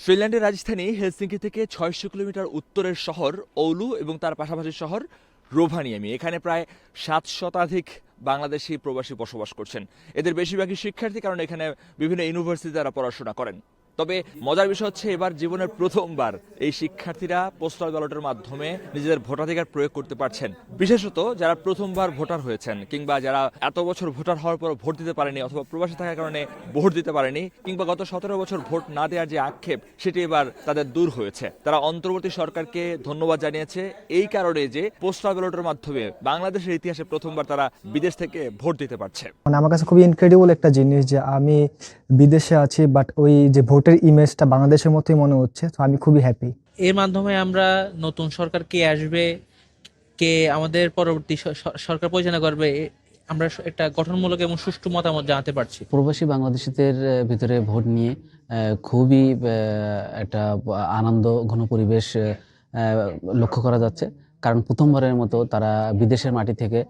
ফিনল্যান্ডের রাজধানী হেলসিঙ্কি থেকে ৬০০ কিলোমিটার উত্তরের শহর ওলু এবং তার পাশাপাশি শহর রোভানিয়ামি। এখানে প্রায় ৭০০ বাংলাদেশি প্রবাসী বসবাস করছেন। এদের বেশিরভাগই শিক্ষার্থী, কারণ এখানে বিভিন্ন ইউনিভার্সিটিতে তারা পড়াশোনা করেন। তবে মজার বিষয় হচ্ছে, এবার জীবনের প্রথমবার এই শিক্ষার্থীরা পোস্টাল ব্যালটের মাধ্যমে নিজেদের ভোটাধিকার প্রয়োগ করতে পারছেন। বিশেষত যারা প্রথমবার ভোটার হয়েছেন, কিংবা যারা এত বছর ভোটার হওয়ার পর ভোট দিতে পারেনি, অথবা প্রবাসী থাকার কারণে ভোট দিতে পারেনি, কিংবা গত ১৭ বছর ভোট না দেওয়ার যে আক্ষেপ, সেটি এবার তাদের দূর হয়েছে। তারা অন্তর্বর্তী সরকারকে ধন্যবাদ জানিয়েছে এই কারণে যে পোস্টাল ব্যালটের মাধ্যমে বাংলাদেশের ইতিহাসে প্রথমবার তারা বিদেশ থেকে ভোট দিতে পারছে। মানে আমার কাছে খুবই ইনক্রেডিবল একটা জিনিস যে আমি বিদেশে আছি, বাট ওই যে ভোটের ইমেজটা বাংলাদেশের মতোই মনে হচ্ছে। তো আমি খুবই হ্যাপি। এর মাধ্যমে আমরা নতুন সরকার কে আসবে, কে আমাদের পরবর্তী সরকার পরিচালনা করবে, আমরা একটা গঠনমূলক এবং সুষ্ঠু মতামত জানাতে পারছি। প্রবাসী বাংলাদেশিদের ভিতরে ভোট নিয়ে খুবই একটা আনন্দ ঘন পরিবেশ লক্ষ্য করা যাচ্ছে, কারণ প্রথমবারের মতো তারা বিদেশের মাটি থেকে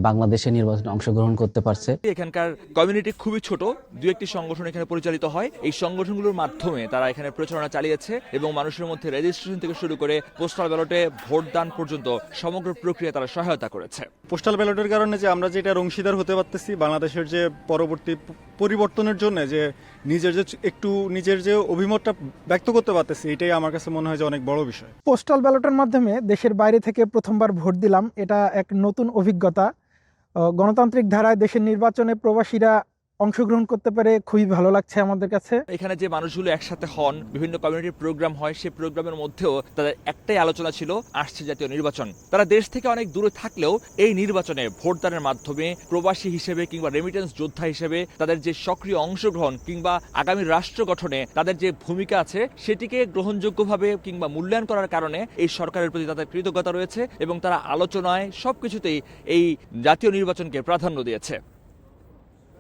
বাংলাদেশের নির্বাচনে অংশগ্রহণ করতে পারছে। এখানকার কমিউনিটি খুবই ছোট, দু একটি সংগঠন এখানে পরিচালিত হয়। এই সংগঠনগুলোর মাধ্যমে তারা এখানে প্রচারণা চালিয়েছে এবং মানুষের মধ্যে রেজিস্ট্রেশন থেকে শুরু করে পোস্টাল ব্যালটে ভোট দান পর্যন্ত সমগ্র প্রক্রিয়া তারা সহায়তা করেছে। পোস্টাল ব্যালটের কারণে যে আমরা যেটা অংশীদার হতে পারতেছি বাংলাদেশের যে পরবর্তী পরিবর্তনের জন্য, যে নিজের যে অভিমতটা ব্যক্ত করতে পারতেছি, এটাই আমার কাছে মনে হয় যে অনেক বড় বিষয়। পোস্টাল ব্যালটের মাধ্যমে দেশের বাইরে থেকে প্রথমবার ভোট দিলাম, এটা এক নতুন অভিজ্ঞতা। গণতান্ত্রিক ধারায় দেশের নির্বাচনে প্রবাসীরা অংশগ্রহণ করতে পারে খুবই ভালো লাগছে আমাদের কাছে। এখানে যে মানুষগুলো একসাথে হন, বিভিন্ন কমিউনিটির প্রোগ্রাম হয়, সেই প্রোগ্রামের মধ্যেও তাদের একটাই আলোচনা ছিল, আসছে জাতীয় নির্বাচন। তারা দেশ থেকে অনেক দূরে থাকলেও এই নির্বাচনে ভোটদানের মাধ্যমে প্রবাসী হিসেবে কিংবা রেমিটেন্স যোদ্ধা হিসেবে তাদের যে সক্রিয় অংশগ্রহণ কিংবা আগামী রাষ্ট্র গঠনে তাদের যে ভূমিকা আছে, সেটিকে গ্রহণযোগ্যভাবে কিংবা মূল্যায়ন করার কারণে এই সরকারের প্রতি তাদের কৃতজ্ঞতা রয়েছে এবং তারা আলোচনায় সবকিছুতেই এই জাতীয় নির্বাচনকে প্রাধান্য দিয়েছে।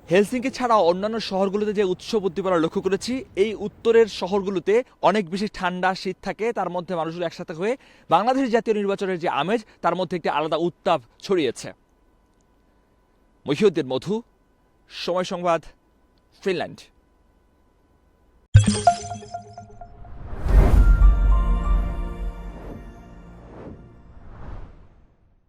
হেলসিঙ্কি ছাড়া অন্যান্য শহরগুলোতে যে উৎসব উদ্দীপনা লক্ষ্য করেছি, এই উত্তরের শহরগুলোতে অনেক বেশি ঠান্ডা শীত থাকে। তার মধ্যে মানুষগুলো একসাথে হয়ে বাংলাদেশের জাতীয় নির্বাচনের যে আমেজ, তার মধ্যে একটি আলাদা উত্তাপ ছড়িয়েছে। মহিউদ্দিন মধু, সময় সংবাদ, ফিনল্যান্ড।